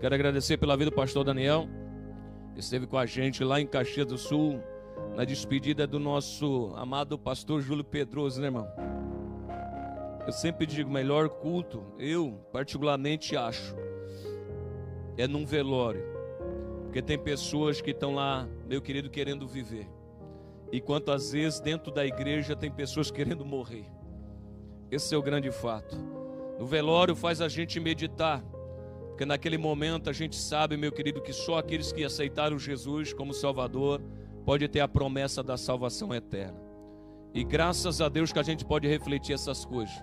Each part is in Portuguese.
Quero agradecer pela vida do pastor Daniel, que esteve com a gente lá em Caxias do Sul, na despedida do nosso amado pastor Júlio Pedroso, né, irmão? Eu sempre digo, melhor culto, eu particularmente acho, é num velório. Porque tem pessoas que estão lá, meu querido, querendo viver. E quantas vezes dentro da igreja tem pessoas querendo morrer. Esse é o grande fato. No velório faz a gente meditar. Porque naquele momento a gente sabe, meu querido, que só aqueles que aceitaram Jesus como Salvador pode ter a promessa da salvação eterna. E graças a Deus que a gente pode refletir essas coisas.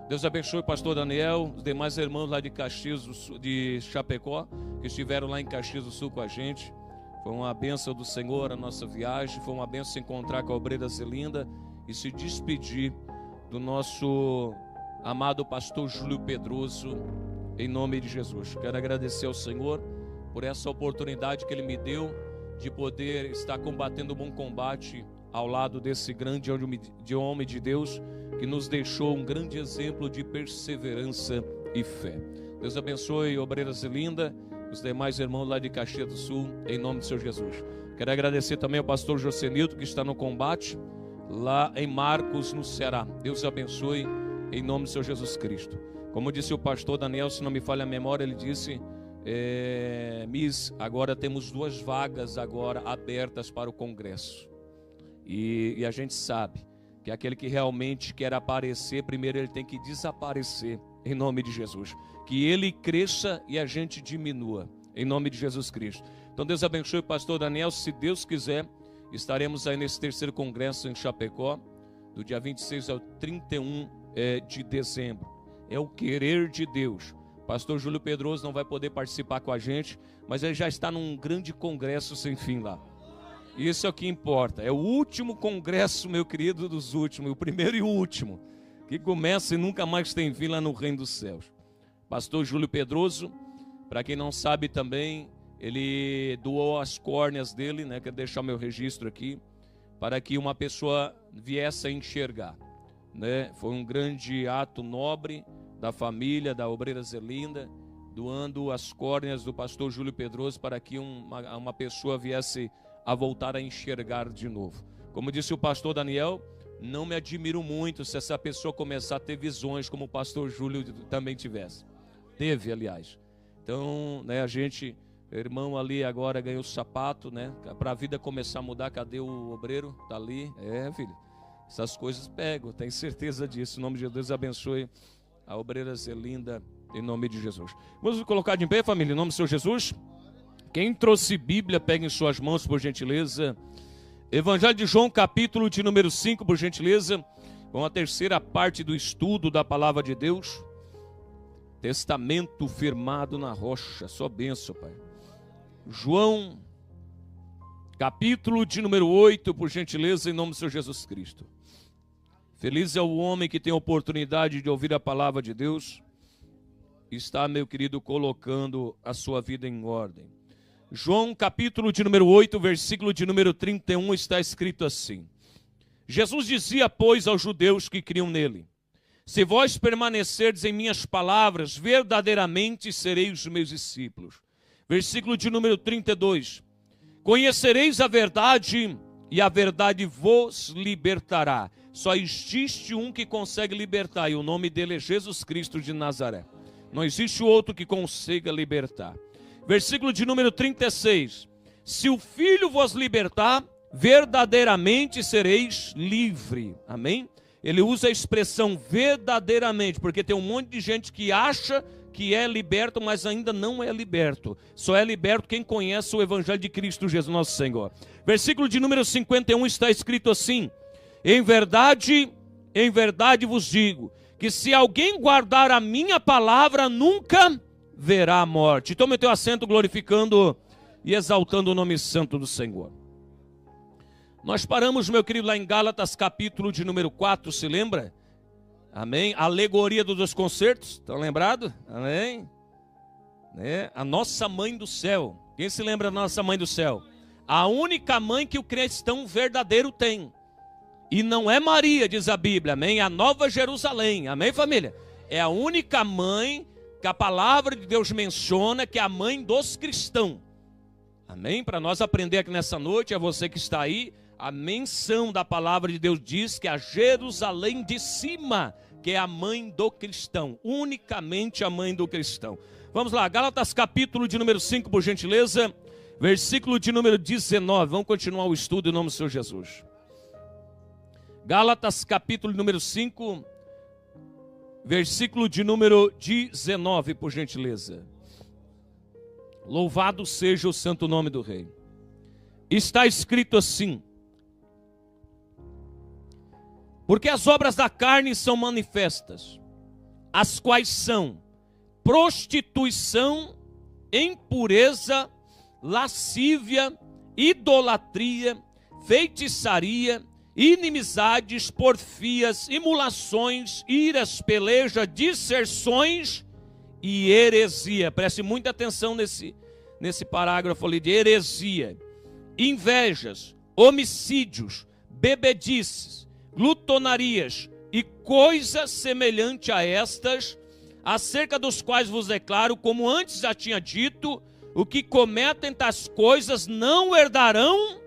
Deus abençoe o pastor Daniel, os demais irmãos lá de Caxias do Sul, de Chapecó, que estiveram lá em Caxias do Sul com a gente. Foi uma bênção do Senhor a nossa viagem, foi uma bênção se encontrar com a obreira Zelinda e se despedir do nosso amado pastor Júlio Pedroso, em nome de Jesus. Quero agradecer ao Senhor por essa oportunidade que Ele me deu de poder estar combatendo o bom combate ao lado desse grande homem de Deus, que nos deixou um grande exemplo de perseverança e fé. Deus abençoe a obreira Zelinda, os demais irmãos lá de Caxias do Sul, em nome do Senhor Jesus. Quero agradecer também ao pastor Josenilton, que está no combate, lá em Marcos, no Ceará. Deus abençoe, em nome do Senhor Jesus Cristo. Como disse o pastor Daniel, se não me falha a memória, ele disse, Miss, agora temos 2 vagas agora abertas para o congresso. E a gente sabe que aquele que realmente quer aparecer, primeiro ele tem que desaparecer, em nome de Jesus. Que ele cresça e a gente diminua, em nome de Jesus Cristo. Então Deus abençoe o pastor Daniel. Se Deus quiser, estaremos aí nesse 3º congresso em Chapecó, do dia 26 ao 31 de dezembro. É o querer de Deus. Pastor Júlio Pedroso não vai poder participar com a gente, mas ele já está num grande congresso sem fim lá. Isso é o que importa. É o último congresso, meu querido, dos últimos, o primeiro e o último, que começa e nunca mais tem fim lá no reino dos céus. Pastor Júlio Pedroso, para quem não sabe também, ele doou as córneas dele, né? Quero deixar meu registro aqui, para que uma pessoa viesse a enxergar, né? Foi um grande ato nobre da família, da obreira Zelinda, doando as córneas do pastor Júlio Pedroso para que uma pessoa viesse a voltar a enxergar de novo. Como disse o pastor Daniel, não me admiro muito se essa pessoa começar a ter visões como o pastor Júlio também tivesse. Teve, aliás. Então, né, a gente, irmão ali agora ganhou o sapato, né, para a vida começar a mudar. Cadê o obreiro? Tá ali. Filho, essas coisas pegam, tenho certeza disso. Em nome de Deus, abençoe a obreira Zelinda, em nome de Jesus. Vamos colocar de pé, família, em nome do Senhor Jesus. Quem trouxe Bíblia, pegue em suas mãos, por gentileza. Evangelho de João, capítulo de número 5, por gentileza. Com a terceira parte do estudo da palavra de Deus. Testamento firmado na rocha. Só bênção, Pai. João, capítulo de número 8, por gentileza, em nome do Senhor Jesus Cristo. Feliz é o homem que tem a oportunidade de ouvir a palavra de Deus. Está, meu querido, colocando a sua vida em ordem. João, capítulo de número 8, versículo de número 31, está escrito assim. Jesus dizia, pois, aos judeus que criam nele, se vós permanecerdes em minhas palavras, verdadeiramente sereis os meus discípulos. Versículo de número 32, conhecereis a verdade e a verdade vos libertará. Só existe um que consegue libertar e o nome dele é Jesus Cristo de Nazaré. Não existe outro que consiga libertar. Versículo de número 36. Se o Filho vos libertar, verdadeiramente sereis livre. Amém? Ele usa a expressão verdadeiramente, porque tem um monte de gente que acha que é liberto, mas ainda não é liberto. Só é liberto quem conhece o Evangelho de Cristo Jesus, nosso Senhor. Versículo de número 51 está escrito assim. Em verdade vos digo, que se alguém guardar a minha palavra, nunca verá a morte. Tome o teu assento glorificando e exaltando o nome santo do Senhor. Nós paramos, meu querido, lá em Gálatas capítulo de número 4, se lembra? Amém? Alegoria dos 2 concertos, estão lembrados? Amém? A nossa mãe do céu. Quem se lembra da nossa mãe do céu? A única mãe que o cristão verdadeiro tem. E não é Maria, diz a Bíblia, amém? É a Nova Jerusalém, amém, família? É a única mãe que a palavra de Deus menciona que é a mãe dos cristãos. Amém? Para nós aprender aqui nessa noite, é você que está aí, a menção da palavra de Deus diz que a Jerusalém de cima, que é a mãe do cristão, unicamente a mãe do cristão. Vamos lá, Gálatas capítulo de número 5, por gentileza, versículo de número 19, vamos continuar o estudo em nome do Senhor Jesus. Gálatas capítulo número 5, versículo de número 19, por gentileza. Louvado seja o santo nome do Rei. Está escrito assim: porque as obras da carne são manifestas, as quais são prostituição, impureza, lascívia, idolatria, feitiçaria, inimizades, porfias, imulações, iras, peleja, disserções e heresia. Preste muita atenção nesse parágrafo ali de heresia. Invejas, homicídios, bebedices, glutonarias e coisas semelhantes a estas, acerca dos quais vos declaro, como antes já tinha dito, o que cometem tais coisas não herdarão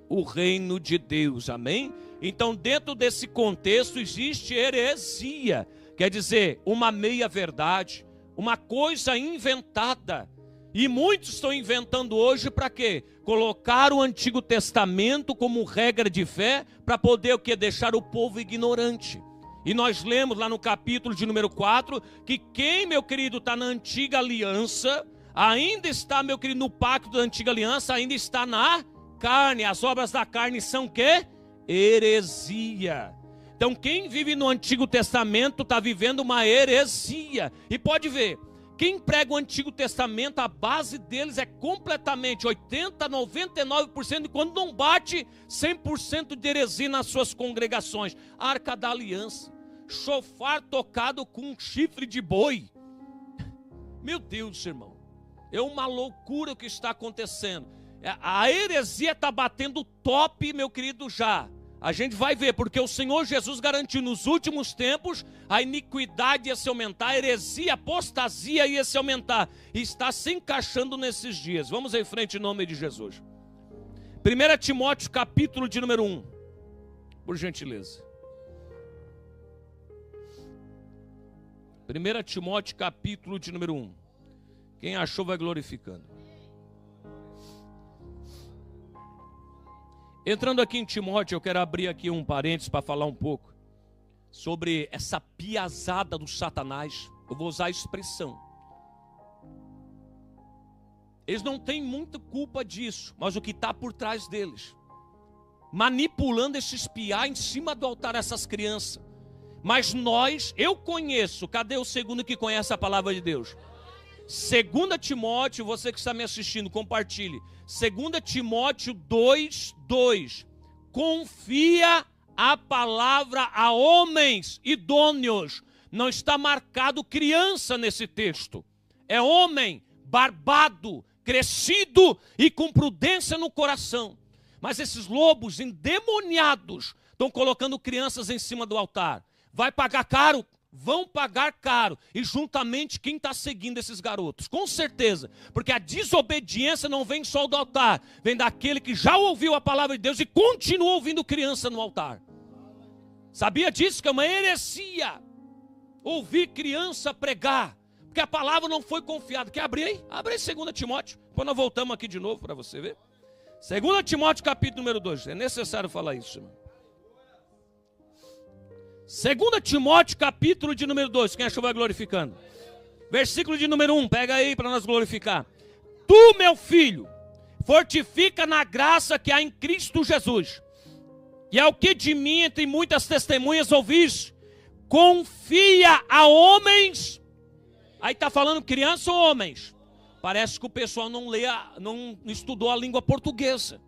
o reino de Deus. Amém? Então, dentro desse contexto existe heresia, quer dizer, uma meia-verdade, uma coisa inventada. E muitos estão inventando hoje para quê? Colocar o Antigo Testamento como regra de fé para poder o quê? Deixar o povo ignorante. E nós lemos lá no capítulo de número 4 que quem, meu querido, está na antiga aliança, ainda está, meu querido, no pacto da antiga aliança, ainda está na carne. As obras da carne são o quê? Heresia. Então quem vive no Antigo Testamento está vivendo uma heresia. E pode ver, quem prega o Antigo Testamento, a base deles é completamente 80%, 99%, e quando não bate, 100% de heresia nas suas congregações. Arca da Aliança, chofar tocado com um chifre de boi. Meu Deus, irmão, é uma loucura o que está acontecendo. A heresia está batendo top, meu querido, já. A gente vai ver, porque o Senhor Jesus garantiu nos últimos tempos a iniquidade ia se aumentar, a heresia, a apostasia ia se aumentar. E está se encaixando nesses dias. Vamos em frente em nome de Jesus. 1 Timóteo capítulo de número 1, por gentileza. 1 Timóteo capítulo de número 1. Quem achou vai glorificando. Entrando aqui em Timóteo, eu quero abrir aqui um parênteses para falar um pouco sobre essa piazada do Satanás. Eu vou usar a expressão. Eles não têm muita culpa disso, mas o que está por trás deles, manipulando esses piá em cima do altar essas crianças. Mas eu conheço, cadê o segundo que conhece a palavra de Deus? 2 Timóteo, você que está me assistindo, compartilhe. 2 Timóteo 2:2. Confia a palavra a homens idôneos. Não está marcado criança nesse texto. É homem barbado, crescido e com prudência no coração. Mas esses lobos endemoniados estão colocando crianças em cima do altar. Vai pagar caro? Vão pagar caro, e juntamente quem está seguindo esses garotos, com certeza, porque a desobediência não vem só do altar, vem daquele que já ouviu a palavra de Deus e continua ouvindo criança no altar. Sabia disso? Que é uma heresia ouvir criança pregar, porque a palavra não foi confiada. Quer abrir aí? Abre aí 2 Timóteo, depois nós voltamos aqui de novo para você ver. 2 Timóteo capítulo número 2, é necessário falar isso, irmão. 2 Timóteo capítulo de número 2, quem achou vai glorificando. Versículo de número 1, pega aí para nós glorificar. Tu, meu filho, fortifica na graça que há em Cristo Jesus. E é o que de mim, entre muitas testemunhas, ouviste. Confia a homens. Aí está falando criança ou homens? Parece que o pessoal não estudou a língua portuguesa.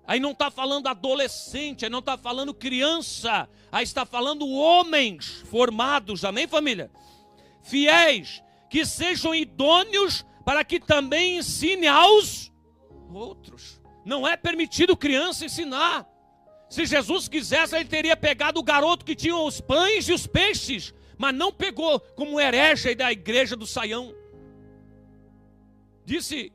Aí não está falando adolescente, aí não está falando criança, aí está falando homens formados, amém, família? Fiéis, que sejam idôneos para que também ensine aos outros. Não é permitido criança ensinar. Se Jesus quisesse, ele teria pegado o garoto que tinha os pães e os peixes, mas não pegou como herege da igreja do Saião. Disse,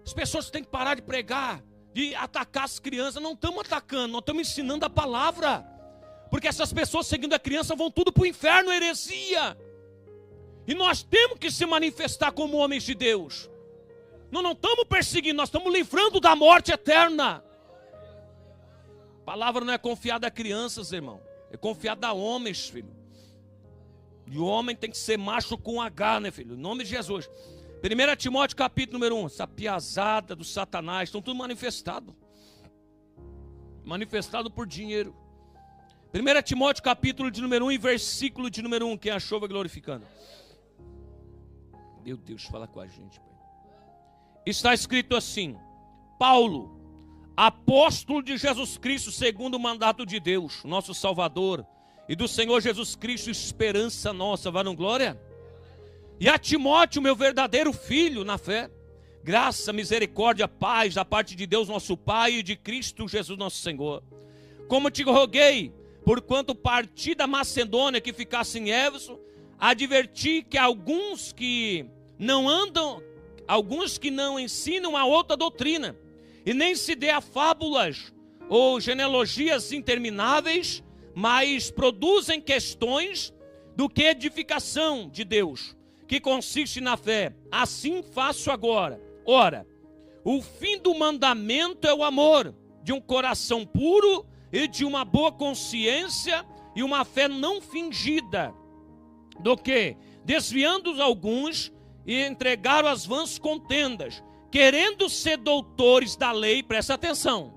as pessoas têm que parar de pregar, de atacar as crianças. Não estamos atacando, nós estamos ensinando a palavra. Porque essas pessoas seguindo a criança vão tudo para o inferno, heresia. E nós temos que se manifestar como homens de Deus. Nós não estamos perseguindo, nós estamos livrando da morte eterna. A palavra não é confiada a crianças, irmão. É confiada a homens, filho. E o homem tem que ser macho com H, né, filho? Em nome de Jesus. 1 Timóteo capítulo número 1. Essa piazada do Satanás, estão tudo manifestado. Manifestado por dinheiro. 1 Timóteo capítulo de número 1 e versículo de número 1. Quem achou vai glorificando. Meu Deus, fala com a gente, Pai. Está escrito assim: Paulo, apóstolo de Jesus Cristo, segundo o mandato de Deus, nosso Salvador, e do Senhor Jesus Cristo, esperança nossa, vá no glória. E a Timóteo, meu verdadeiro filho na fé, graça, misericórdia, paz da parte de Deus nosso Pai e de Cristo Jesus nosso Senhor. Como te roguei, porquanto parti da Macedônia, que ficasse em Éfeso, adverti que alguns que não ensinam a outra doutrina, e nem se dê a fábulas ou genealogias intermináveis, mas produzem questões do que edificação de Deus, que consiste na fé. Assim faço agora. Ora, o fim do mandamento é o amor, de um coração puro e de uma boa consciência e uma fé não fingida, do que, desviando alguns, e entregaram as vãs contendas, querendo ser doutores da lei. Presta atenção,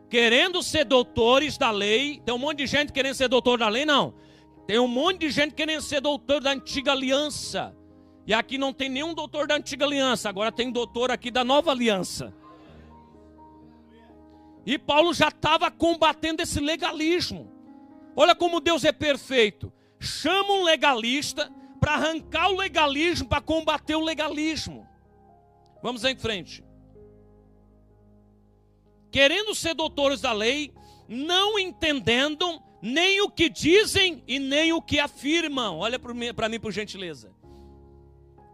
querendo ser doutores da lei. Tem um monte de gente querendo ser doutor da lei, não. Tem um monte de gente querendo ser doutor da antiga aliança. E aqui não tem nenhum doutor da antiga aliança, agora tem doutor aqui da nova aliança. E Paulo já estava combatendo esse legalismo. Olha como Deus é perfeito. Chama um legalista para arrancar o legalismo, para combater o legalismo. Vamos em frente. Querendo ser doutores da lei, não entendendo nem o que dizem e nem o que afirmam. Olha para mim, por gentileza.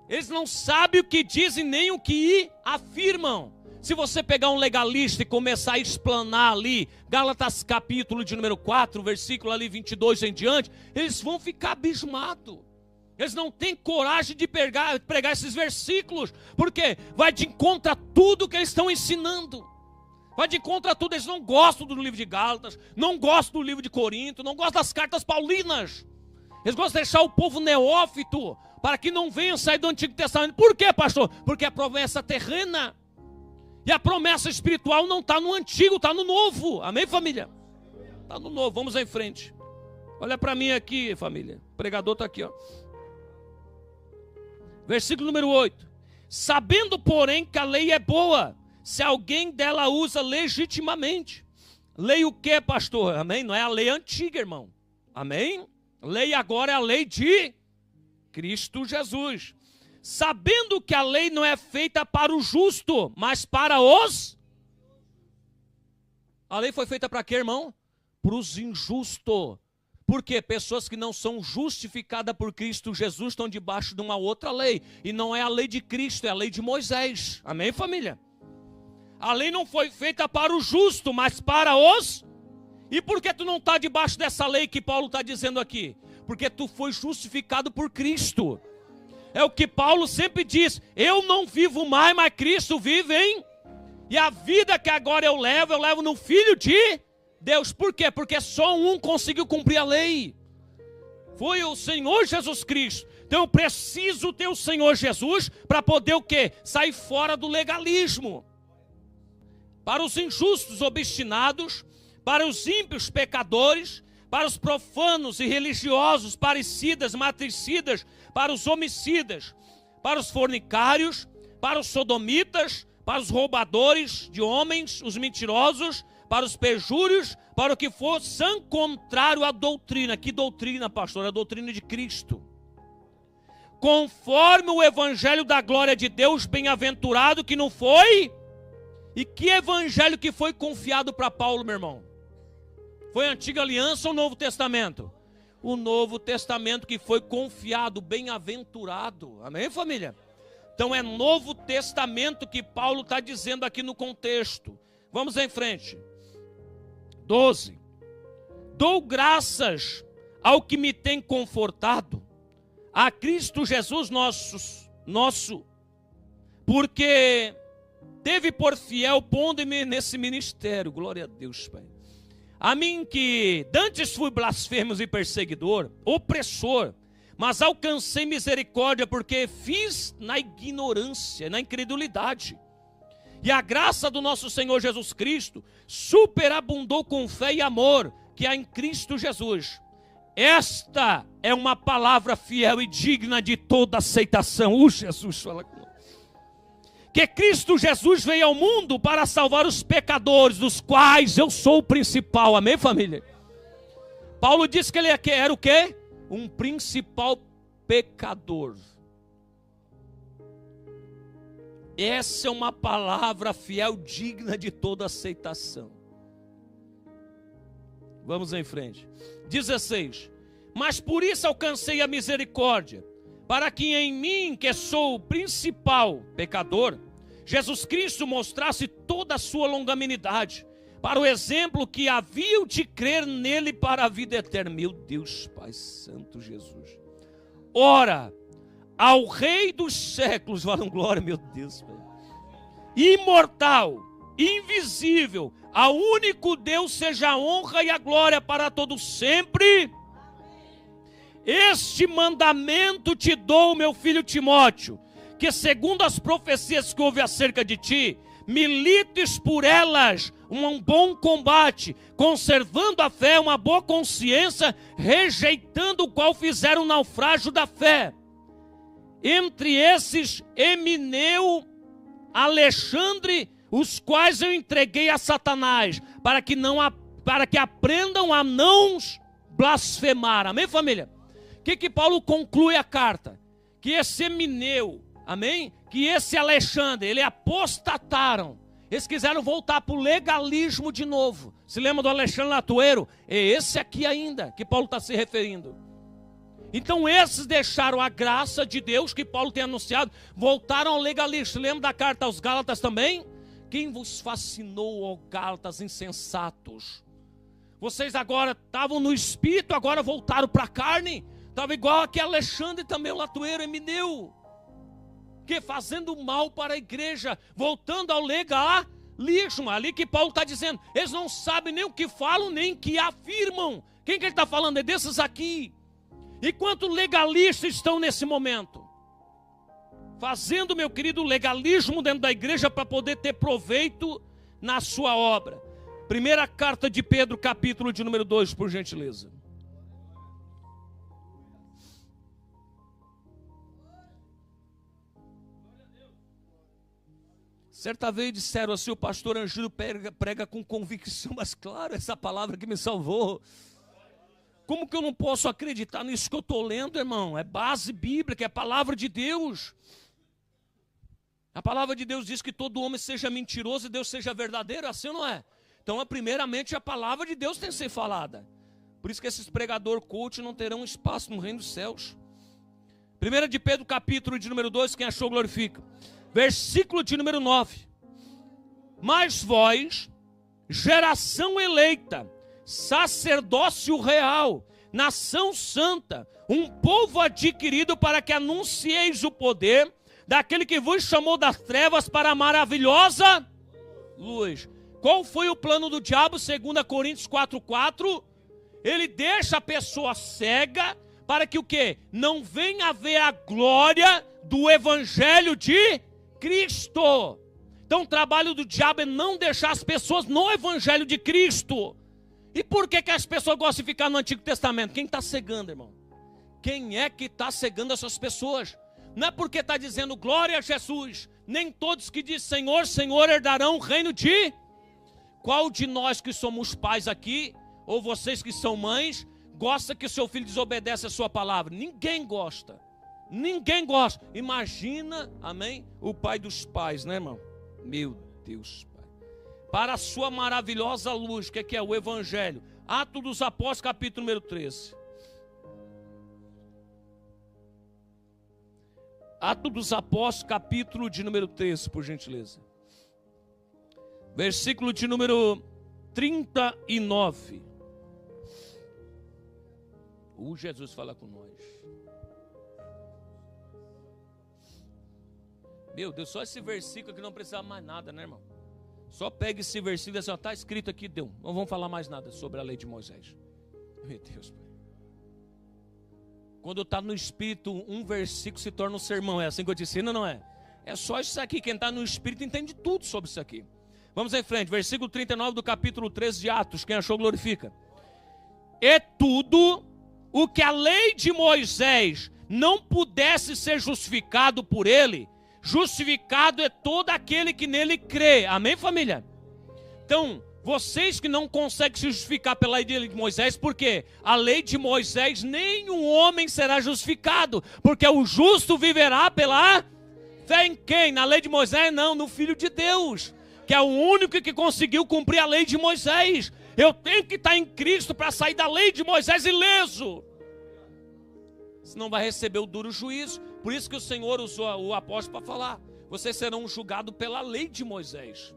Eles não sabem o que dizem nem o que afirmam. Se você pegar um legalista e começar a explanar ali, Gálatas capítulo de número 4, versículo ali 22 em diante, eles vão ficar abismados. Eles não têm coragem de pregar esses versículos, porque vai de encontro a tudo que eles estão ensinando. Vai de encontro a tudo. Eles não gostam do livro de Gálatas, não gostam do livro de Corinto, não gostam das cartas paulinas. Eles gostam de deixar o povo neófito, para que não venham sair do Antigo Testamento. Por quê, pastor? Porque a promessa terrena e a promessa espiritual não está no Antigo, está no Novo. Amém, família? Está no Novo. Vamos em frente. Olha para mim aqui, família. O pregador está aqui, ó. Versículo número 8. Sabendo, porém, que a lei é boa, se alguém dela usa legitimamente. Lei o quê, pastor? Amém? Não é a lei antiga, irmão. Amém? Lei agora é a lei de Cristo Jesus. Sabendo que a lei não é feita para o justo, mas para os... A lei foi feita para quê, irmão? Para os injustos. Porque pessoas que não são justificadas por Cristo Jesus estão debaixo de uma outra lei. E não é a lei de Cristo, é a lei de Moisés. Amém, família? A lei não foi feita para o justo, mas para os... E por que tu não está debaixo dessa lei que Paulo está dizendo aqui? Porque tu foi justificado por Cristo. É o que Paulo sempre diz: eu não vivo mais, mas Cristo vive em... E a vida que agora eu levo no Filho de Deus. Por quê? Porque só um conseguiu cumprir a lei. Foi o Senhor Jesus Cristo. Então eu preciso ter o Senhor Jesus para poder o quê? Sair fora do legalismo. Para os injustos obstinados, para os ímpios pecadores, para os profanos e religiosos, parricidas, matricidas, para os homicidas, para os fornicários, para os sodomitas, para os roubadores de homens, os mentirosos, para os perjúrios, para o que for sã contrário à doutrina. Que doutrina, pastor? A doutrina de Cristo. Conforme o evangelho da glória de Deus, bem-aventurado que não foi. E que evangelho que foi confiado para Paulo, meu irmão? Foi a antiga aliança ou o Novo Testamento? o Novo Testamento que foi confiado, bem-aventurado. Amém, família? Então é Novo Testamento que Paulo está dizendo aqui no contexto. Vamos em frente. 12. Dou graças ao que me tem confortado, a Cristo Jesus nosso, porque teve por fiel pondo-me nesse ministério. Glória a Deus, Pai. A mim que dantes fui blasfemo e perseguidor, opressor, mas alcancei misericórdia porque fiz na ignorância, na incredulidade. E a graça do nosso Senhor Jesus Cristo superabundou com fé e amor que há em Cristo Jesus. Esta é uma palavra fiel e digna de toda aceitação. Jesus fala com que Cristo Jesus veio ao mundo para salvar os pecadores, dos quais eu sou o principal. Amém, família? Paulo disse que ele era o quê? Um principal pecador. Essa é uma palavra fiel, digna de toda aceitação. Vamos em frente. 16. Mas por isso alcancei a misericórdia, para que em mim, que sou o principal pecador, Jesus Cristo mostrasse toda a sua longanimidade, para o exemplo que haviam de crer nele para a vida eterna. Meu Deus, Pai Santo Jesus. Ora, ao Rei dos séculos, falam glória, meu Deus, Pai. Imortal, invisível, ao único Deus seja a honra e a glória para todos sempre. Este mandamento te dou, meu filho Timóteo, que segundo as profecias que houve acerca de ti, milites por elas um bom combate, conservando a fé, uma boa consciência, rejeitando o qual fizeram naufrágio da fé. Entre esses, Emineu, Alexandre, os quais eu entreguei a Satanás, para que aprendam a não blasfemar. Amém, família? O que Paulo conclui a carta? Que esse Emineu, amém? Que esse Alexandre, eles apostataram. Eles quiseram voltar para o legalismo de novo. Se lembra do Alexandre Latueiro? É esse aqui ainda que Paulo está se referindo. Então esses deixaram a graça de Deus que Paulo tem anunciado, voltaram ao legalismo. Se lembra da carta aos Gálatas também? Quem vos fascinou, ó Gálatas insensatos? Vocês agora estavam no espírito, agora voltaram para a carne. Estava igual aqui Alexandre também, o Latueiro, Emineu, que fazendo mal para a igreja, voltando ao legalismo, ali que Paulo está dizendo, eles não sabem nem o que falam, nem o que afirmam. Quem que ele está falando? É desses aqui. E quantos legalistas estão nesse momento? Fazendo, meu querido, legalismo dentro da igreja para poder ter proveito na sua obra. Primeira carta de Pedro, capítulo de número 2, por gentileza. Certa vez disseram assim, o pastor Ângelo prega com convicção, mas claro, essa palavra que me salvou. Como que eu não posso acreditar nisso que eu estou lendo, irmão? É base bíblica, é palavra de Deus. A palavra de Deus diz que todo homem seja mentiroso e Deus seja verdadeiro, assim ou não é? Então, primeiramente, a palavra de Deus tem que ser falada. Por isso que esses pregadores coach não terão espaço no reino dos céus. 1 de Pedro, capítulo de número 2, quem achou, glorifica. Versículo de número 9. Mas vós, geração eleita, sacerdócio real, nação santa, um povo adquirido para que anuncieis o poder daquele que vos chamou das trevas para a maravilhosa luz. Qual foi o plano do diabo, 2 Coríntios 4:4? Ele deixa a pessoa cega para que o quê? Não venha ver a glória do evangelho de Cristo. Então o trabalho do diabo é não deixar as pessoas no evangelho de Cristo. E por que as pessoas gostam de ficar no Antigo Testamento? Quem está cegando, irmão? Quem é que está cegando essas pessoas? Não é porque está dizendo glória a Jesus. Nem todos que dizem Senhor, Senhor herdarão o reino de... Qual de nós que somos pais aqui, ou vocês que são mães, gosta que o seu filho desobedece a sua palavra? Ninguém gosta. Ninguém gosta. Imagina, amém? O pai dos pais, né, irmão? Meu Deus, Pai. Para a sua maravilhosa luz, que é o Evangelho. Atos dos Apóstolos, capítulo número 13. Atos dos Apóstolos, capítulo de número 13, por gentileza. Versículo de número 39. Jesus fala com nós. Meu Deus, só esse versículo que não precisava mais nada, né, irmão? Só pega esse versículo e diz assim, está escrito aqui, deu. Não vamos falar mais nada sobre a lei de Moisés. Meu Deus, Pai. Quando está no Espírito, um versículo se torna um sermão. É assim que eu te ensino, não é? É só isso aqui. Quem está no Espírito entende tudo sobre isso aqui. Vamos em frente. Versículo 39 do capítulo 13 de Atos. Quem achou, glorifica. E tudo o que a lei de Moisés não pudesse ser justificado por ele, justificado é todo aquele que nele crê. Amém, família? Então, vocês que não conseguem se justificar pela lei de Moisés, porque a lei de Moisés nenhum homem será justificado, porque o justo viverá pela fé em quem? Na lei de Moisés? Não, no Filho de Deus, que é o único que conseguiu cumprir a lei de Moisés. Eu tenho que estar em Cristo para sair da lei de Moisés ileso, senão vai receber o duro juízo. Por isso que o Senhor usou o apóstolo para falar, vocês serão julgados pela lei de Moisés.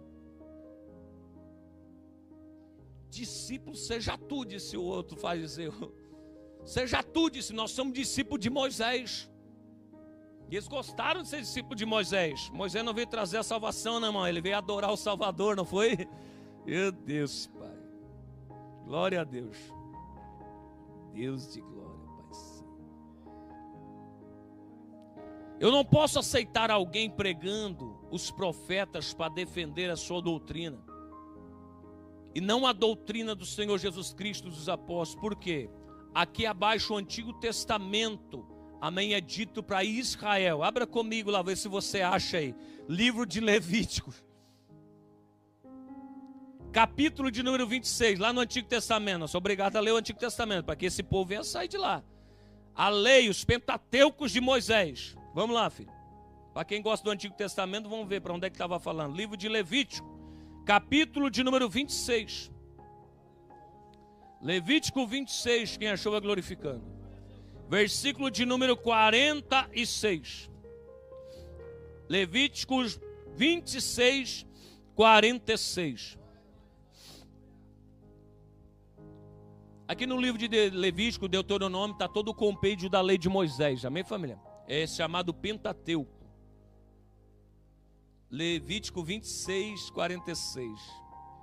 Discípulo seja tu, disse o outro fariseu. Seja tu, disse, nós somos discípulos de Moisés. E eles gostaram de ser discípulos de Moisés. Moisés não veio trazer a salvação, não, irmão. Ele veio adorar o Salvador, não foi? Meu Deus, Pai. Glória a Deus. Deus de glória, Pai. Eu não posso aceitar alguém pregando os profetas para defender a sua doutrina e não a doutrina do Senhor Jesus Cristo dos apóstolos. Por quê? Aqui abaixo o Antigo Testamento, amém, é dito para Israel. Abra comigo lá, vê se você acha aí. Livro de Levítico, capítulo de número 26, lá no Antigo Testamento. Eu sou obrigado a ler o Antigo Testamento, para que esse povo venha sair de lá. A lei, os Pentateucos de Moisés. Vamos lá, filho. Para quem gosta do Antigo Testamento, vamos ver para onde é que estava falando. Livro de Levítico, capítulo de número 26. Levítico 26, quem achou vai glorificando. Versículo de número 46. Levíticos 26, 46. Aqui no livro de Levítico, Deuteronômio, está todo o compêndio da lei de Moisés. Amém, família? É chamado Pentateuco. Levítico 26, 46.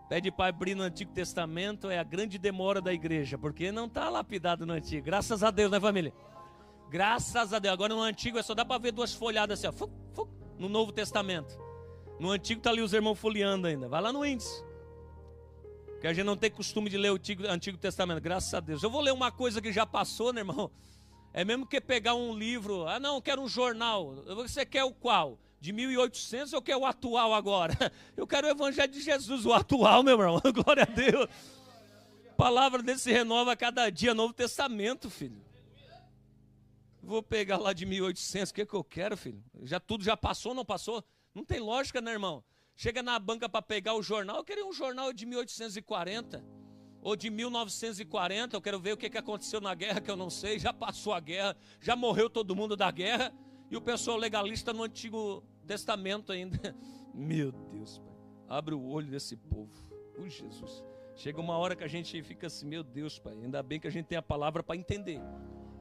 Pede para abrir no Antigo Testamento, é a grande demora da igreja, porque não está lapidado no Antigo. Graças a Deus, né, família? Graças a Deus. Agora no Antigo é só dá para ver duas folhadas assim, ó, no Novo Testamento. No Antigo está ali os irmãos folheando ainda. Vai lá no índice. Porque a gente não tem costume de ler o Antigo Testamento. Graças a Deus. Eu vou ler uma coisa que já passou, né, irmão? É mesmo que pegar um livro. Ah, não, eu quero um jornal. Você quer o qual? De 1800 ou quer o atual agora? Eu quero o Evangelho de Jesus, o atual, meu irmão. Glória a Deus. A palavra dele se renova a cada dia. Novo Testamento, filho. Vou pegar lá de 1800. O que é que eu quero, filho? Tudo já passou, não passou? Não tem lógica, né, irmão? Chega na banca para pegar o jornal. Eu queria um jornal de 1840. Ou de 1940, eu quero ver o que aconteceu na guerra, que eu não sei. Já passou a guerra, já morreu todo mundo da guerra. E o pessoal legalista no Antigo Testamento ainda. Meu Deus, Pai. Abre o olho desse povo. Jesus. Chega uma hora que a gente fica assim, meu Deus, Pai. Ainda bem que a gente tem a palavra para entender.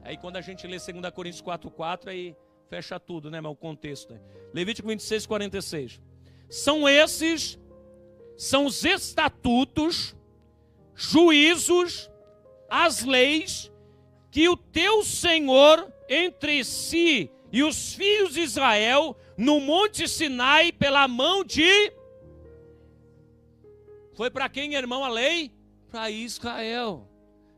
Aí quando a gente lê 2 Coríntios 4:4, aí fecha tudo, né, mas o contexto. Né? Levítico 26, 46. São os estatutos, juízos, as leis que o teu Senhor entre si e os filhos de Israel no monte Sinai pela mão de... Foi para quem, irmão, a lei? Para Israel.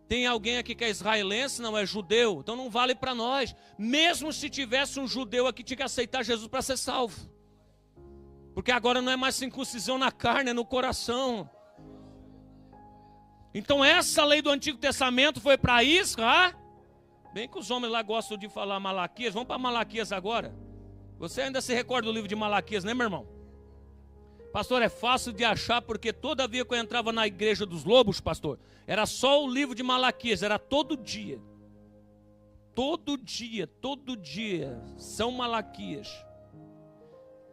Tem alguém aqui que é israelense? Não, é judeu. Então não vale para nós. Mesmo se tivesse um judeu aqui, tinha que aceitar Jesus para ser salvo. Porque agora não é mais circuncisão na carne, é no coração. Então essa lei do Antigo Testamento foi para Israel. Bem que os homens lá gostam de falar Malaquias. Vamos para Malaquias agora. Você ainda se recorda do livro de Malaquias, né, meu irmão? Pastor, é fácil de achar, porque toda vez que eu entrava na igreja dos lobos, pastor, era só o livro de Malaquias, era todo dia. todo dia, São Malaquias,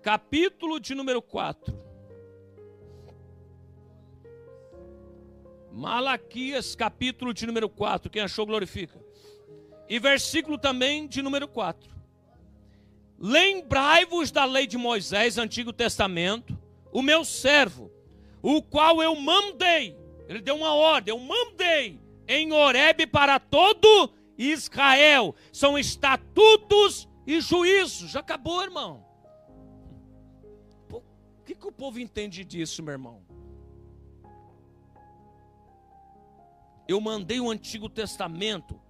capítulo de número 4. Malaquias, capítulo de número 4, quem achou glorifica. E versículo também de número 4. Lembrai-vos da lei de Moisés, Antigo Testamento, o meu servo, o qual eu mandei, ele deu uma ordem, eu mandei em Horebe para todo Israel. São estatutos e juízos. Já acabou, irmão. O que o povo entende disso, meu irmão? Eu mandei o Antigo Testamento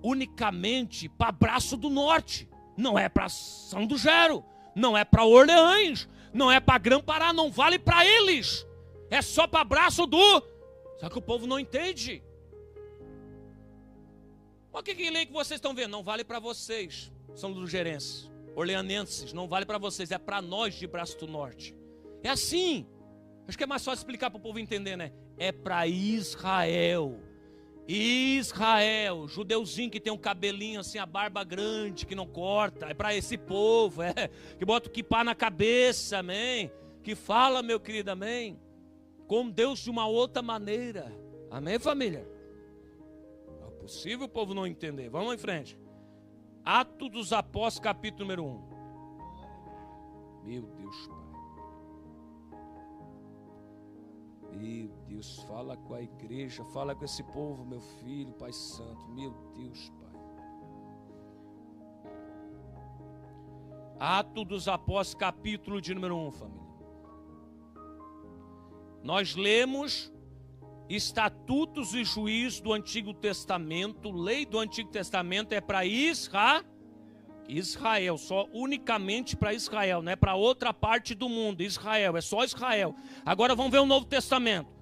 unicamente para Braço do Norte. Não é para São do Gero, não é para Orleans, não é para Grã-Pará, não vale para eles. É só para Braço do... Só que o povo não entende. Olha que lei que vocês estão vendo, não vale para vocês, São do Gerense, orleanenses, não vale para vocês, é para nós de Braço do Norte. É assim. Acho que é mais fácil explicar para o povo entender, né? É para Israel. Israel, judeuzinho que tem um cabelinho assim, a barba grande, que não corta, é para esse povo, que bota o quipá na cabeça, amém? Que fala, meu querido, amém? Com Deus de uma outra maneira, amém, família? É possível o povo não entender, vamos em frente. Atos dos Apóstolos, capítulo número 1. Meu Deus, Pai. Meu Deus, fala com a igreja, fala com esse povo, meu filho, Pai Santo, meu Deus, Pai. Atos dos Apóstolos, capítulo de número 1, família. Nós lemos estatutos e juízos do Antigo Testamento, lei do Antigo Testamento é para Israel, só unicamente para Israel, não é para outra parte do mundo. Israel, é só Israel. Agora vamos ver o Novo Testamento.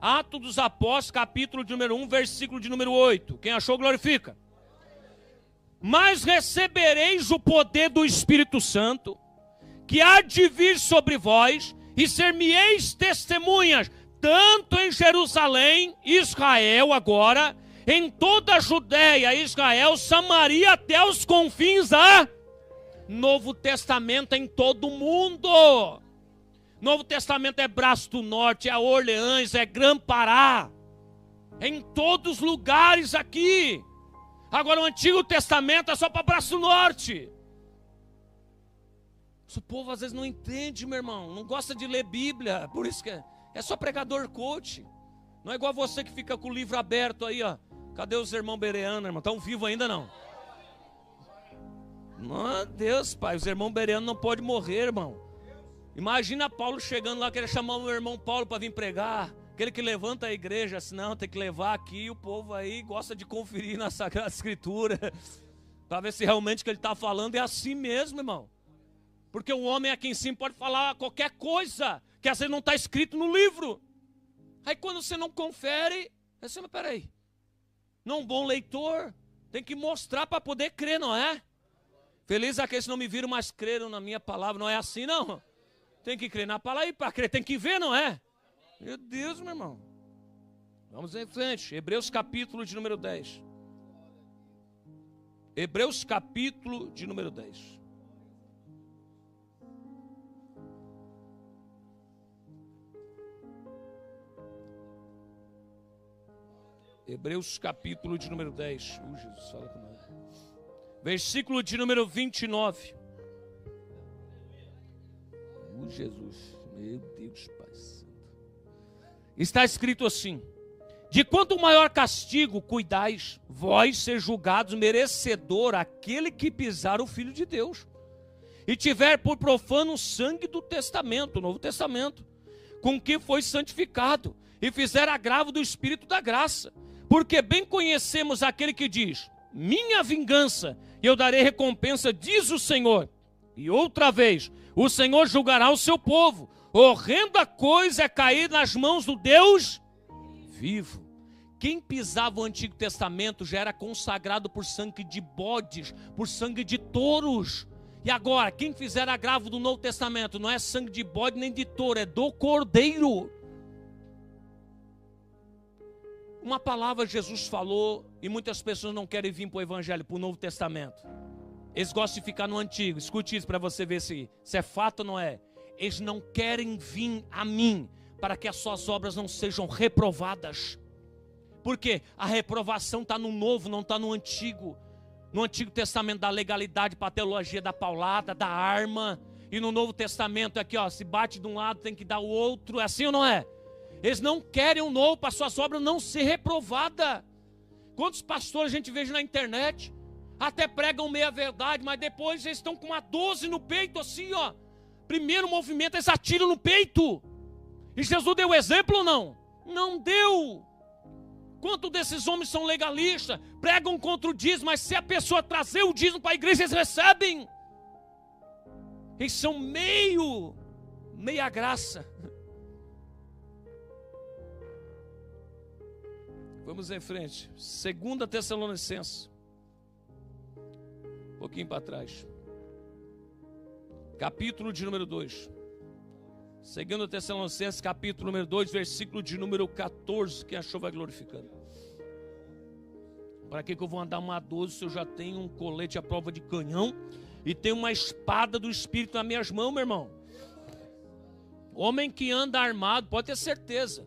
Atos dos Apóstolos, capítulo de número 1, versículo de número 8. Quem achou, glorifica. Mas recebereis o poder do Espírito Santo, que há de vir sobre vós, e ser-me-eis testemunhas, tanto em Jerusalém, Israel agora, em toda a Judéia, Israel, Samaria, até os confins da... Novo Testamento em todo o mundo. Novo Testamento é Braço do Norte, é Orleans, é Grã-Pará. Em todos os lugares aqui. Agora o Antigo Testamento é só para Braço do Norte. O povo às vezes não entende, meu irmão. Não gosta de ler Bíblia. Por isso que é só pregador coach. Não é igual você que fica com o livro aberto aí, ó. Cadê os irmãos Bereanos, irmão? Estão vivos ainda não? Meu Deus, Pai, os irmãos Bereanos não podem morrer, irmão. Imagina Paulo chegando lá, querer chamar o meu irmão Paulo para vir pregar. Aquele que levanta a igreja, assim, não, tem que levar aqui. O povo aí gosta de conferir na Sagrada Escritura, para ver se realmente o que ele está falando é assim mesmo, irmão. Porque o homem aqui em cima pode falar qualquer coisa, que às vezes não está escrito no livro. Aí quando você não confere, você, mas peraí. Não, um bom leitor tem que mostrar para poder crer, não é? Feliz aqueles que não me viram, mas creram na minha palavra. Não é assim, não. Tem que crer na palavra e para crer tem que ver, não é? Meu Deus, meu irmão. Vamos em frente. Hebreus capítulo de número 10. Hebreus capítulo de número 10. Hebreus capítulo de número 10. Jesus, fala com nós. Versículo de número 29. Jesus, meu Deus, Pai Santo. Está escrito assim: de quanto maior castigo cuidais, vós ser julgados merecedor aquele que pisar o Filho de Deus, e tiver por profano o sangue do testamento, o Novo Testamento, com que foi santificado, e fizer agravo do Espírito da graça. Porque bem conhecemos aquele que diz: minha vingança, e eu darei recompensa, diz o Senhor. E outra vez, o Senhor julgará o seu povo. Horrenda coisa é cair nas mãos do Deus vivo. Quem pisava o Antigo Testamento já era consagrado por sangue de bodes, por sangue de touros. E agora, quem fizer agravo do Novo Testamento não é sangue de bode nem de touro, é do Cordeiro. Uma palavra Jesus falou e muitas pessoas não querem vir para o Evangelho, para o Novo Testamento. Eles gostam de ficar no Antigo. Escute isso para você ver se é fato ou não é. Eles não querem vir a mim para que as suas obras não sejam reprovadas. Porque a reprovação está no Novo, não está no Antigo. No Antigo Testamento da legalidade para a teologia da paulada, da arma. E no Novo Testamento aqui, ó, se bate de um lado tem que dar o outro. É assim ou não é? Eles não querem o novo para suas obras não ser reprovada. Quantos pastores a gente vê na internet? Até pregam meia verdade, mas depois eles estão com uma 12 no peito assim, ó. Primeiro movimento eles atiram no peito. E Jesus deu exemplo ou não? Não deu. Quantos desses homens são legalistas? Pregam contra o dízimo, mas se a pessoa trazer o dízimo para a igreja, eles recebem. Eles são meia graça. Vamos em frente. 2 Tessalonicenses. Um pouquinho para trás. Capítulo de número 2. 2 Tessalonicenses, capítulo número 2, versículo de número 14. Quem achou vai glorificando. Para que eu vou andar uma 12 se eu já tenho um colete à prova de canhão e tenho uma espada do Espírito nas minhas mãos, meu irmão? Homem que anda armado, pode ter certeza.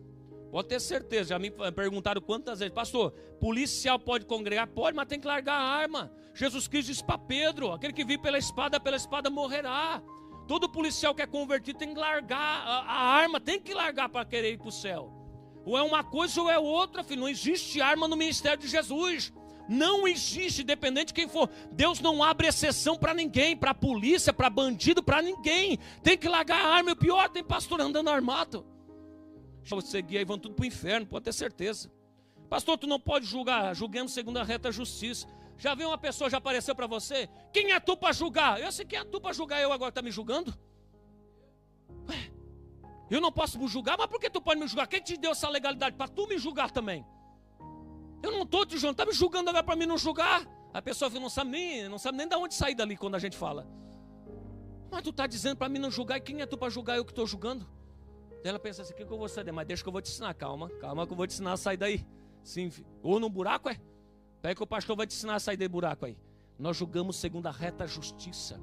Pode ter certeza. Já me perguntaram quantas vezes: pastor, policial pode congregar? Pode, mas tem que largar a arma. Jesus Cristo disse para Pedro: aquele que vive pela espada morrerá. Todo policial que é convertido tem que largar a arma, tem que largar para querer ir para o céu. Ou é uma coisa ou é outra, filho. Não existe arma no ministério de Jesus. Não existe, independente de quem for. Deus não abre exceção para ninguém, para polícia, para bandido, para ninguém. Tem que largar a arma. E o pior, tem pastor andando armado. Você guia e vão tudo para o inferno, pode ter certeza. Pastor, tu não pode julgar, julguemos segundo a reta justiça. Já viu uma pessoa, já apareceu para você? Quem é tu para julgar? Eu sei quem é tu para julgar, eu agora está me julgando? Ué, eu não posso me julgar, mas por que tu pode me julgar? Quem te deu essa legalidade para tu me julgar também? Eu não estou te julgando, está me julgando agora para mim não julgar? A pessoa não sabe nem de onde sair dali quando a gente fala. Mas tu está dizendo para mim não julgar, e quem é tu para julgar eu que estou julgando? Ela pensa assim: o que eu vou sair? Mas deixa que eu vou te ensinar, calma que eu vou te ensinar a sair daí. Sim, ou num buraco, é? Pega que o pastor vai te ensinar a sair desse buraco aí. Nós julgamos segundo a reta justiça.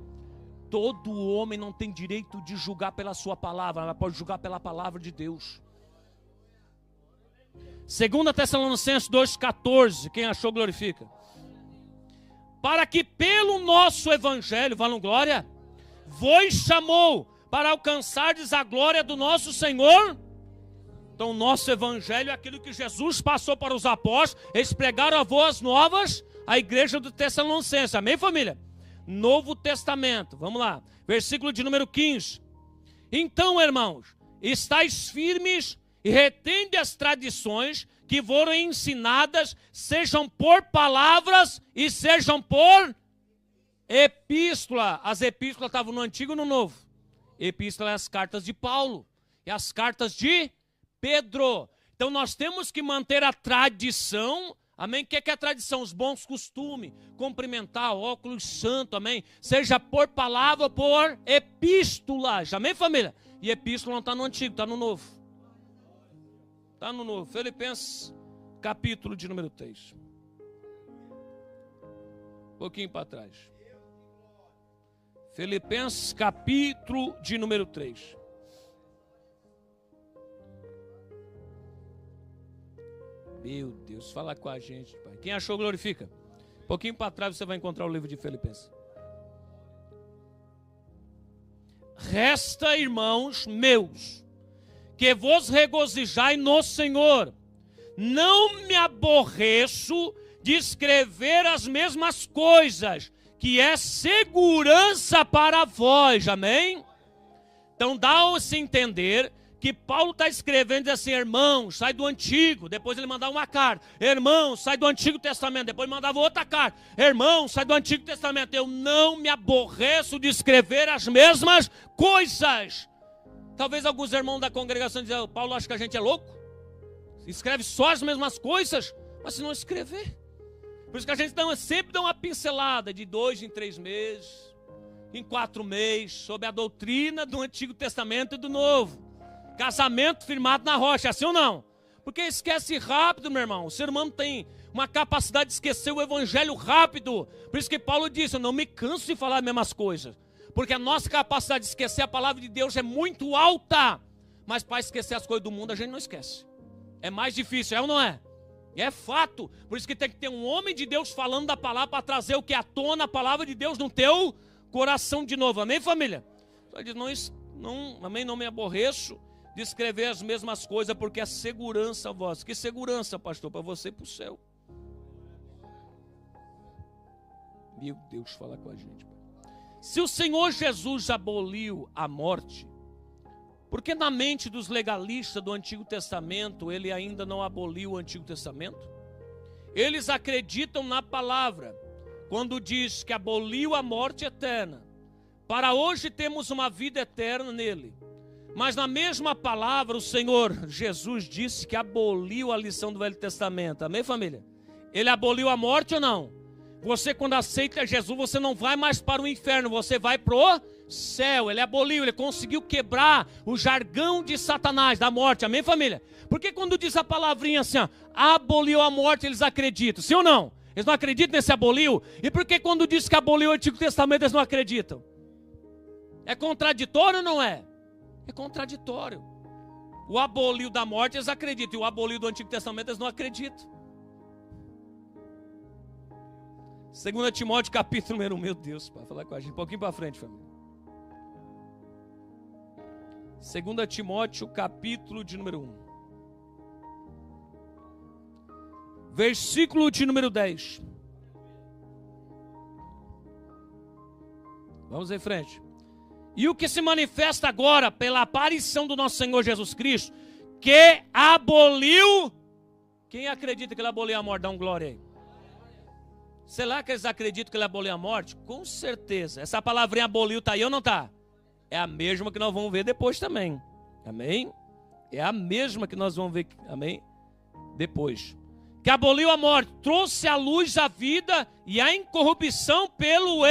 Todo homem não tem direito de julgar pela sua palavra, ela pode julgar pela palavra de Deus. 2 Tessalonicenses 2,14, quem achou glorifica. Para que pelo nosso evangelho, valam glória, vos chamou para alcançardes a glória do nosso Senhor. Então, o nosso evangelho é aquilo que Jesus passou para os apóstolos. Eles pregaram a boas novas à igreja do Tessalonicenses. Amém, família? Novo Testamento, vamos lá. Versículo de número 15. Então, irmãos, estáis firmes e retende as tradições que foram ensinadas, sejam por palavras e sejam por epístola. As epístolas estavam no Antigo e no Novo. Epístola é as cartas de Paulo e as cartas de Pedro. Então nós temos que manter a tradição. Amém? O que é a tradição? Os bons costumes, cumprimentar, óculos santo, amém? Seja por palavra ou por epístolas, amém, família? E epístola não está no Antigo, está no Novo. Está no Novo. Filipenses, capítulo de número 3. Um pouquinho para trás. Filipenses, capítulo de número 3. Meu Deus, fala com a gente, pai. Quem achou, glorifica. Um pouquinho para trás você vai encontrar o livro de Filipenses. Resta, irmãos meus, que vos regozijai no Senhor. Não me aborreço de escrever as mesmas coisas, que é segurança para vós, amém? Então dá-se a entender que Paulo está escrevendo diz assim: irmão, sai do Antigo. Depois ele mandava uma carta: irmão, sai do Antigo Testamento. Depois ele mandava outra carta: irmão, sai do Antigo Testamento. Eu não me aborreço de escrever as mesmas coisas. Talvez alguns irmãos da congregação dizem: Paulo acha que a gente é louco, escreve só as mesmas coisas. Mas se não escrever, por isso que a gente sempre dá uma pincelada de 2 em 3 meses, em 4 meses, sobre a doutrina do Antigo Testamento e do Novo. Casamento firmado na rocha, assim ou não? Porque esquece rápido, meu irmão. O ser humano tem uma capacidade de esquecer o evangelho rápido. Por isso que Paulo disse, eu não me canso de falar as mesmas coisas. Porque a nossa capacidade de esquecer a palavra de Deus é muito alta. Mas para esquecer as coisas do mundo, a gente não esquece. É mais difícil, é ou não é? É fato. Por isso que tem que ter um homem de Deus falando da palavra para trazer o que à tona a palavra de Deus no teu coração de novo. Amém, família? Só diz, amém, não me aborreço de escrever as mesmas coisas, porque é segurança vossa. Que segurança, pastor? Para você e para o céu. Meu Deus, fala com a gente. Se o Senhor Jesus aboliu a morte, por que na mente dos legalistas do Antigo Testamento ele ainda não aboliu o Antigo Testamento? Eles acreditam na palavra, quando diz que aboliu a morte eterna. Para hoje temos uma vida eterna nele. Mas na mesma palavra o Senhor Jesus disse que aboliu a lição do Velho Testamento. Amém, família? Ele aboliu a morte ou não? Você, quando aceita Jesus, você não vai mais para o inferno, você vai para o céu. Ele aboliu, ele conseguiu quebrar o jargão de Satanás, da morte. Amém, família? Porque quando diz a palavrinha assim, ó, aboliu a morte, eles acreditam. Sim ou não? Eles não acreditam nesse aboliu? E por que quando diz que aboliu o Antigo Testamento, eles não acreditam? É contraditório ou não é? É contraditório. O aboliu da morte, eles acreditam. E o aboliu do Antigo Testamento, eles não acreditam. 2 Timóteo, capítulo número 1. Meu Deus, para falar com a gente. Um pouquinho para frente, família. 2 Timóteo, capítulo de número 1. Versículo de número 10. Vamos em frente. E o que se manifesta agora pela aparição do nosso Senhor Jesus Cristo, que aboliu. Quem acredita que ele aboliu a morte? Dá um glória aí. Será que eles acreditam que ele aboliu a morte? Com certeza. Essa palavrinha aboliu está aí ou não está? É a mesma que nós vamos ver depois também. Amém? É a mesma que nós vamos ver. Amém? Depois. Que aboliu a morte, trouxe à luz a vida e a incorrupção pelo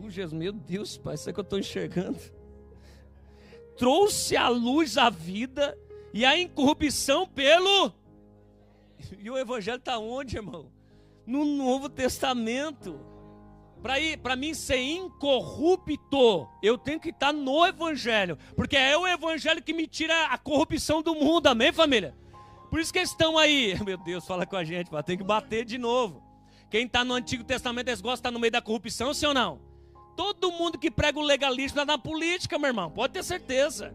Jesus, meu Deus, pai, isso é que eu estou enxergando. Trouxe à luz a vida e a incorrupção pelo... E o evangelho está onde, irmão? No Novo Testamento. Para mim ser incorrupto, eu tenho que estar no evangelho. Porque é o evangelho que me tira a corrupção do mundo, amém, família? Por isso que eles estão aí. Meu Deus, fala com a gente, tem que bater de novo. Quem está no Antigo Testamento, eles gostam de estar no meio da corrupção, sim ou não? Todo mundo que prega o legalismo está na política, meu irmão, pode ter certeza.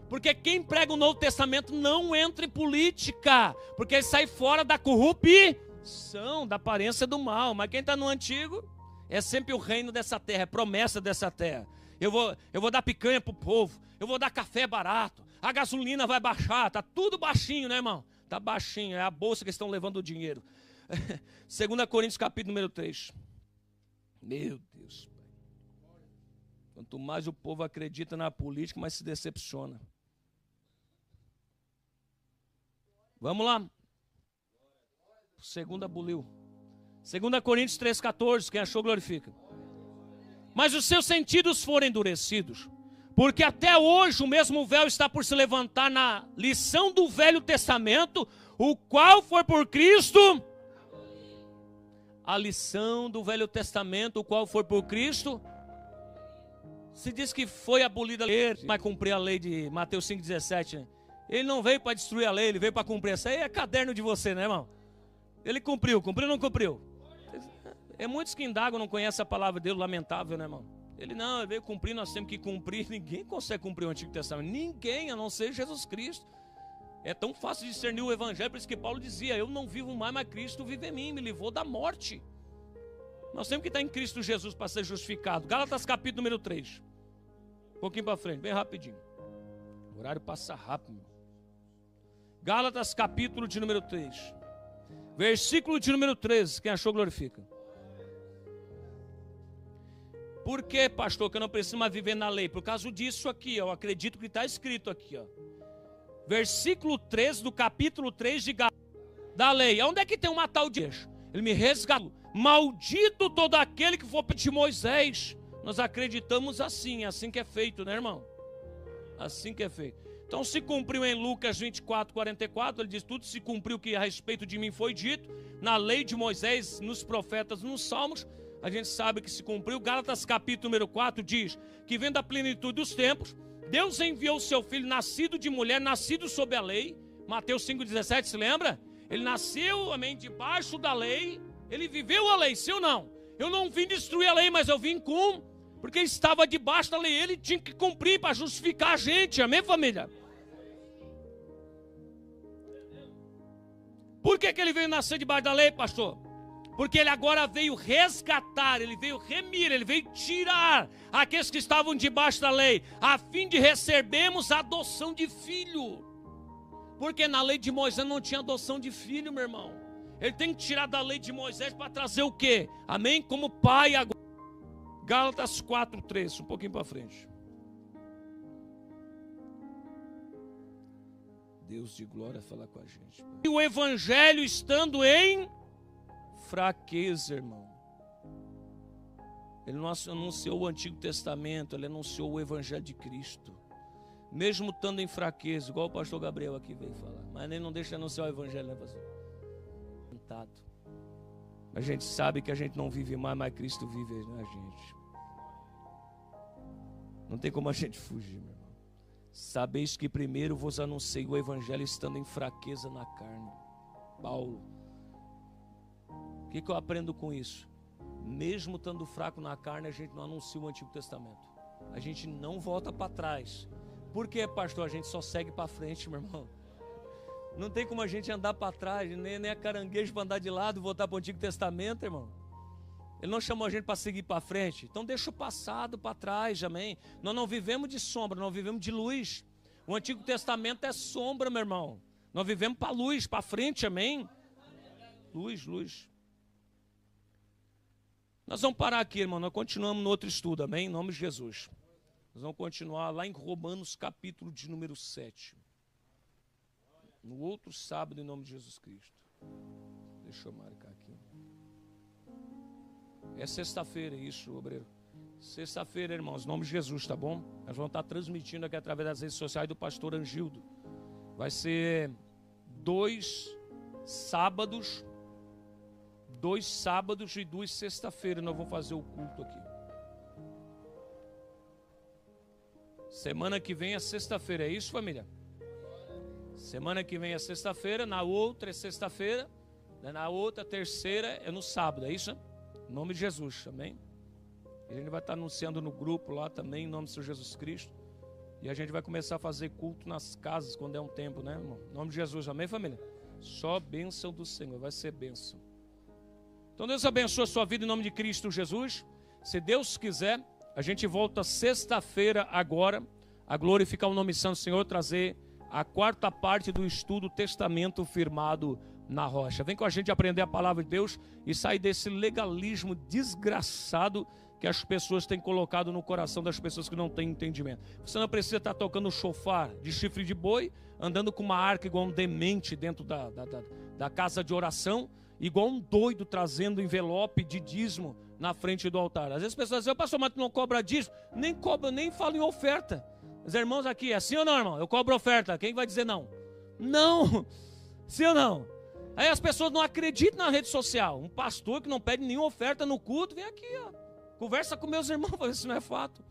Porque quem prega o Novo Testamento não entra em política, porque ele sai fora da corrupção, da aparência do mal. Mas quem está no Antigo é sempre o reino dessa terra, é promessa dessa terra. Eu vou dar picanha para o povo, eu vou dar café barato, a gasolina vai baixar, está tudo baixinho, né, irmão? Está baixinho, é a bolsa que estão levando o dinheiro. 2 Coríntios, capítulo número 3. Meu Deus. Quanto mais o povo acredita na política, mais se decepciona. Vamos lá. Segunda aboliu. 2 Coríntios 3,14. Quem achou, glorifica. Mas os seus sentidos foram endurecidos, porque até hoje o mesmo véu está por se levantar na lição do Velho Testamento, o qual foi por Cristo. A lição do Velho Testamento, o qual foi por Cristo. Se diz que foi abolida a lei, vai cumprir a lei de Mateus 5,17. Né? Ele não veio para destruir a lei, ele veio para cumprir. Essa aí é caderno de você, né, irmão? Ele cumpriu ou não cumpriu? É muitos que indagam, não conhecem a palavra dele, lamentável, né, irmão? Ele veio cumprir, nós temos que cumprir. Ninguém consegue cumprir o Antigo Testamento. Ninguém, a não ser Jesus Cristo. É tão fácil discernir o Evangelho, por isso que Paulo dizia, eu não vivo mais, mas Cristo vive em mim, me livrou da morte. Nós temos que estar em Cristo Jesus para ser justificado. Gálatas capítulo número 3. Um pouquinho para frente, bem rapidinho. O horário passa rápido. Gálatas capítulo de número 3. Versículo de número 13. Quem achou, glorifica. Por que, pastor, que eu não preciso mais viver na lei? Por causa disso aqui, eu acredito que está escrito aqui, ó. Versículo 13 do capítulo 3 de Gálatas, da lei. Onde é que tem uma tal de... Ele me resgatou. Maldito todo aquele que for pedir Moisés. Nós acreditamos assim, é assim que é feito, né, irmão? Assim que é feito. Então se cumpriu em Lucas 24, 44, ele diz, tudo se cumpriu que a respeito de mim foi dito, na lei de Moisés, nos profetas, nos salmos, a gente sabe que se cumpriu. Gálatas capítulo número 4 diz que vendo a plenitude dos tempos, Deus enviou o seu filho, nascido de mulher, nascido sob a lei. Mateus 5,17, se lembra? Ele nasceu, amém, debaixo da lei, ele viveu a lei, sim ou não? Eu não vim destruir a lei, mas eu vim porque estava debaixo da lei, ele tinha que cumprir para justificar a gente, amém, família? Por que ele veio nascer debaixo da lei, pastor? Porque ele agora veio resgatar, ele veio remir, ele veio tirar aqueles que estavam debaixo da lei, a fim de recebermos a adoção de filho. Porque na lei de Moisés não tinha adoção de filho, meu irmão. Ele tem que tirar da lei de Moisés para trazer o quê? Amém? Como pai agora. Gálatas 4:3, um pouquinho para frente. Deus de glória fala com a gente. E o evangelho estando em fraqueza, irmão. Ele não anunciou o Antigo Testamento, ele anunciou o evangelho de Cristo. Mesmo estando em fraqueza, igual o pastor Gabriel aqui veio falar. Mas ele não deixa de anunciar o evangelho, né, pastor? A gente sabe que a gente não vive mais, mas Cristo vive na gente. Não tem como a gente fugir, meu irmão. Sabeis que primeiro vos anunciei o evangelho estando em fraqueza na carne. Paulo. O que eu aprendo com isso? Mesmo estando fraco na carne, a gente não anuncia o Antigo Testamento. A gente não volta para trás. Por que, pastor? A gente só segue para frente, meu irmão. Não tem como a gente andar para trás, nem a caranguejo para andar de lado e voltar para o Antigo Testamento, irmão. Ele não chamou a gente para seguir para frente. Então deixa o passado para trás, amém? Nós não vivemos de sombra, nós vivemos de luz. O Antigo Testamento é sombra, meu irmão. Nós vivemos para luz, para frente, amém? Luz, luz. Nós vamos parar aqui, irmão. Nós continuamos no outro estudo, amém? Em nome de Jesus. Nós vamos continuar lá em Romanos capítulo de número 7. No outro sábado, em nome de Jesus Cristo. Deixa eu marcar aqui. É sexta-feira, isso, obreiro. Sexta-feira, irmãos, em nome de Jesus, tá bom? Nós vamos estar transmitindo aqui através das redes sociais do pastor Angildo. Vai ser 2 sábados e 2 sexta-feiras. Nós vamos fazer o culto aqui. Semana que vem é sexta-feira, é isso, família? Semana que vem é sexta-feira, na outra é sexta-feira, na outra, terceira é no sábado, é isso? Em nome de Jesus, amém? A gente vai estar anunciando no grupo lá também, em nome do Senhor Jesus Cristo. E a gente vai começar a fazer culto nas casas quando é um tempo, né, irmão? Em nome de Jesus, amém, família? Só bênção do Senhor, vai ser bênção. Então Deus abençoe a sua vida em nome de Cristo Jesus. Se Deus quiser, a gente volta sexta-feira agora a glorificar o nome santo do Senhor, trazer a 4ª parte do estudo Testamento Firmado na Rocha. Vem com a gente aprender a palavra de Deus e sair desse legalismo desgraçado que as pessoas têm colocado no coração das pessoas que não têm entendimento. Você não precisa estar tocando chofar de chifre de boi, andando com uma arca igual um demente dentro da casa de oração, igual um doido trazendo envelope de dízimo na frente do altar. Às vezes as pessoas dizem, pastor, mas tu não cobra dízimo? Nem cobra, nem falo em oferta. Os irmãos aqui, é sim ou não, irmão? Eu cobro oferta. Quem vai dizer não? Não. Sim ou não? Aí as pessoas não acreditam na rede social. Um pastor que não pede nenhuma oferta no culto, vem aqui, ó. Conversa com meus irmãos, para ver se não é fato.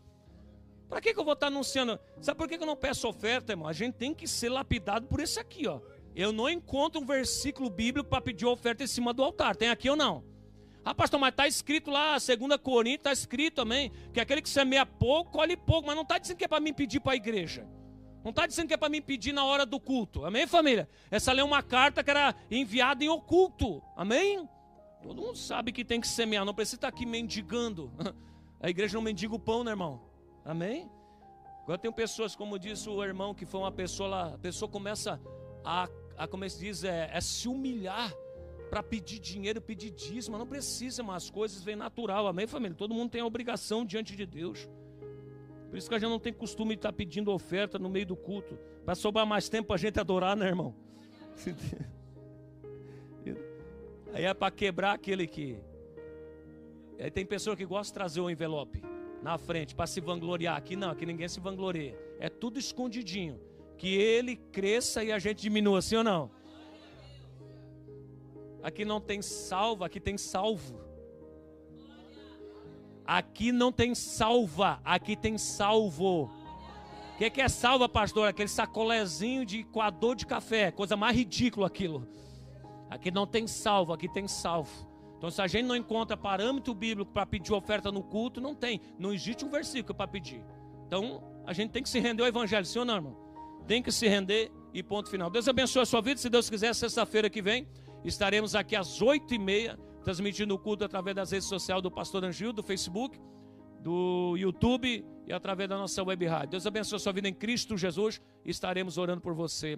Para que eu vou estar anunciando? Sabe por que eu não peço oferta, irmão? A gente tem que ser lapidado por esse aqui, ó. Eu não encontro um versículo bíblico para pedir oferta em cima do altar. Tem aqui ou não? Ah, pastor, mas está escrito lá, 2 Coríntios, está escrito também, que aquele que semeia pouco, colhe pouco, mas não está dizendo que é para mim pedir para a igreja. Não está dizendo que é para mim pedir na hora do culto. Amém, família? Essa é uma carta que era enviada em oculto. Amém? Todo mundo sabe que tem que semear, não precisa estar aqui mendigando. A igreja não mendiga o pão, né, irmão? Amém? Agora tem pessoas, como disse o irmão, que foi uma pessoa lá, a pessoa começa como se diz, se humilhar para pedir dinheiro, pedir dízimo. Não precisa, mas as coisas vêm natural, amém, família? Todo mundo tem a obrigação diante de Deus. Por isso que a gente não tem costume de estar pedindo oferta no meio do culto, para sobrar mais tempo para a gente adorar, né, irmão? Aí é para quebrar aquele que... Aí tem pessoa que gosta de trazer o envelope na frente, para se vangloriar. Aqui não, aqui ninguém se vangloria. É tudo escondidinho. Que ele cresça e a gente diminua, sim ou não? Aqui não tem salva, aqui tem salvo. Aqui não tem salva, aqui tem salvo. O que é salva, pastor? Aquele sacolezinho de coador de café, coisa mais ridícula aquilo. Aqui não tem salvo, aqui tem salvo. Então se a gente não encontra parâmetro bíblico para pedir oferta no culto, não tem. Não existe um versículo para pedir. Então a gente tem que se render ao evangelho, sim ou não, irmão? Tem que se render e ponto final. Deus abençoe a sua vida. Se Deus quiser, sexta-feira que vem estaremos aqui às 8h30, transmitindo o culto através das redes sociais do Pastor Angil, do Facebook, do YouTube e através da nossa web rádio. Deus abençoe a sua vida em Cristo Jesus. Estaremos orando por você.